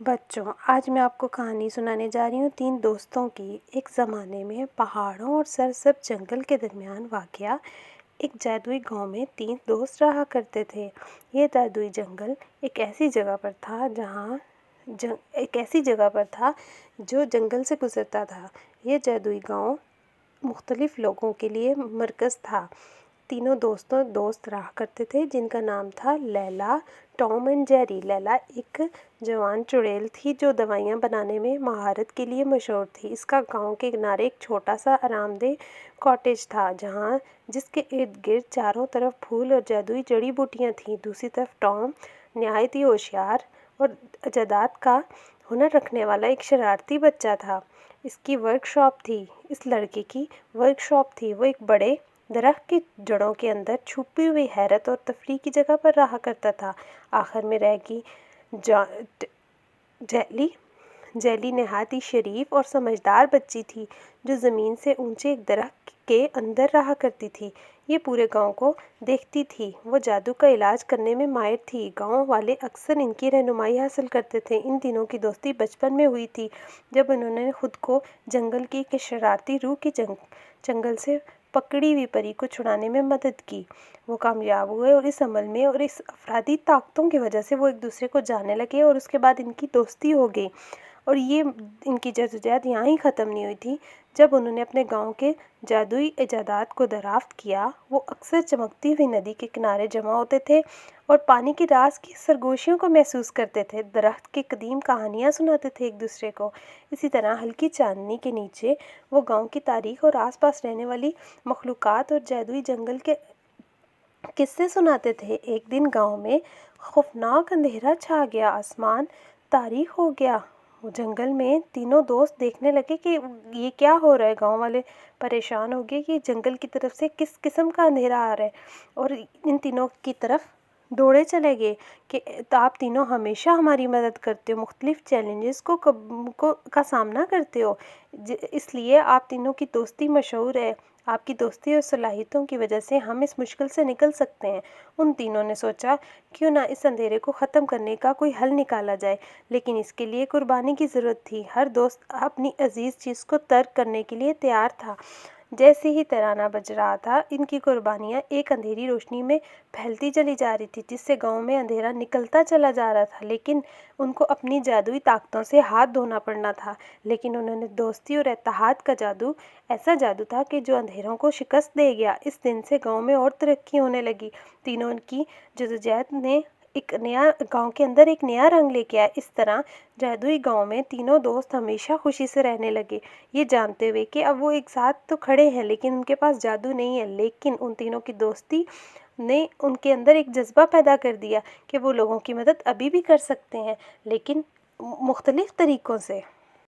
بچوں، آج میں آپ کو کہانی سنانے جا رہی ہوں 3 دوستوں کی۔ ایک زمانے میں پہاڑوں اور سرسبز جنگل کے درمیان واقع ایک جادوئی گاؤں میں 3 دوست رہا کرتے تھے۔ یہ جادوئی جنگل ایک ایسی جگہ پر تھا جو جنگل سے گزرتا تھا۔ یہ جادوئی گاؤں مختلف لوگوں کے لیے مرکز تھا۔ تینوں دوست رہا کرتے تھے جن کا نام تھا لیلا، ٹام اور جیری۔ لیلا ایک جوان چڑیل تھی جو دوائیاں بنانے میں مہارت کے لیے مشہور تھی۔ اس کا گاؤں کے کنارے ایک چھوٹا سا آرام دہ کاٹیج تھا جس کے ارد گرد چاروں طرف پھول اور جادوئی جڑی بوٹیاں تھیں۔ دوسری طرف ٹام نہایت ہی ہوشیار اور ایجادات کا ہنر رکھنے والا ایک شرارتی بچہ تھا۔ اس لڑکے کی ورک شاپ تھی۔ وہ ایک بڑے درخت کی جڑوں کے اندر چھپی ہوئی حیرت اور تفریح کی جگہ پر رہا کرتا تھا۔ آخر میں رہ گئی جیلی نہایت ہی شریف اور سمجھدار بچی تھی جو زمین سے اونچے ایک درخت کے اندر رہا کرتی تھی۔ یہ پورے گاؤں کو دیکھتی تھی۔ وہ جادو کا علاج کرنے میں ماہر تھی۔ گاؤں والے اکثر ان کی رہنمائی حاصل کرتے تھے۔ ان تینوں کی دوستی بچپن میں ہوئی تھی جب انہوں نے خود کو جنگل کی ایک شرارتی روح کی چنگل سے پکڑی ہوئی پری کو چھڑانے میں مدد کی۔ وہ کامیاب ہوئے اور اس عمل میں اور اس افرادی طاقتوں کی وجہ سے وہ ایک دوسرے کو جاننے لگے اور اس کے بعد ان کی دوستی ہو گئی۔ اور ان کی جدوجہد یہاں ہی ختم نہیں ہوئی تھی۔ جب انہوں نے اپنے گاؤں کے جادوئی ایجادات کو دریافت کیا، وہ اکثر چمکتی ہوئی ندی کے کنارے جمع ہوتے تھے اور پانی کے راز کی سرگوشیوں کو محسوس کرتے تھے۔ درخت کی قدیم کہانیاں سناتے تھے ایک دوسرے کو۔ اسی طرح ہلکی چاندنی کے نیچے وہ گاؤں کی تاریخ اور آس پاس رہنے والی مخلوقات اور جادوئی جنگل کے قصے سناتے تھے۔ ایک دن گاؤں میں خوفناک اندھیرا چھا گیا۔ آسمان تاریک ہو گیا۔ جنگل میں تینوں دوست دیکھنے لگے کہ یہ کیا ہو رہا ہے۔ گاؤں والے پریشان ہو گئے کہ جنگل کی طرف سے کس قسم کا اندھیرا آ رہا ہے، اور ان تینوں کی طرف دوڑے چلے گئے کہ آپ تینوں ہمیشہ ہماری مدد کرتے ہو، مختلف چیلنجز کا سامنا کرتے ہو، اس لیے آپ تینوں کی دوستی مشہور ہے۔ آپ کی دوستی اور صلاحیتوں کی وجہ سے ہم اس مشکل سے نکل سکتے ہیں۔ ان تینوں نے سوچا کیوں نہ اس اندھیرے کو ختم کرنے کا کوئی حل نکالا جائے، لیکن اس کے لیے قربانی کی ضرورت تھی۔ ہر دوست اپنی عزیز چیز کو ترک کرنے کے لیے تیار تھا۔ جیسے ہی ترانہ بج رہا تھا، ان کی قربانیاں ایک اندھیری روشنی میں پھیلتی چلی جا رہی تھی، جس سے گاؤں میں اندھیرا نکلتا چلا جا رہا تھا۔ لیکن ان کو اپنی جادوئی طاقتوں سے ہاتھ دھونا پڑنا تھا۔ لیکن انہوں نے دوستی اور اتحاد کا جادو ایسا جادو تھا کہ جو اندھیروں کو شکست دے گیا۔ اس دن سے گاؤں میں اور ترقی ہونے لگی۔ تینوں کی جدوجہد نے گاؤں کے اندر ایک نیا رنگ لے کے آیا۔ اس طرح جادوئی گاؤں میں تینوں دوست ہمیشہ خوشی سے رہنے لگے، یہ جانتے ہوئے کہ اب وہ ایک ساتھ تو کھڑے ہیں لیکن ان کے پاس جادو نہیں ہے۔ لیکن ان تینوں کی دوستی نے ان کے اندر ایک جذبہ پیدا کر دیا کہ وہ لوگوں کی مدد ابھی بھی کر سکتے ہیں، لیکن مختلف طریقوں سے۔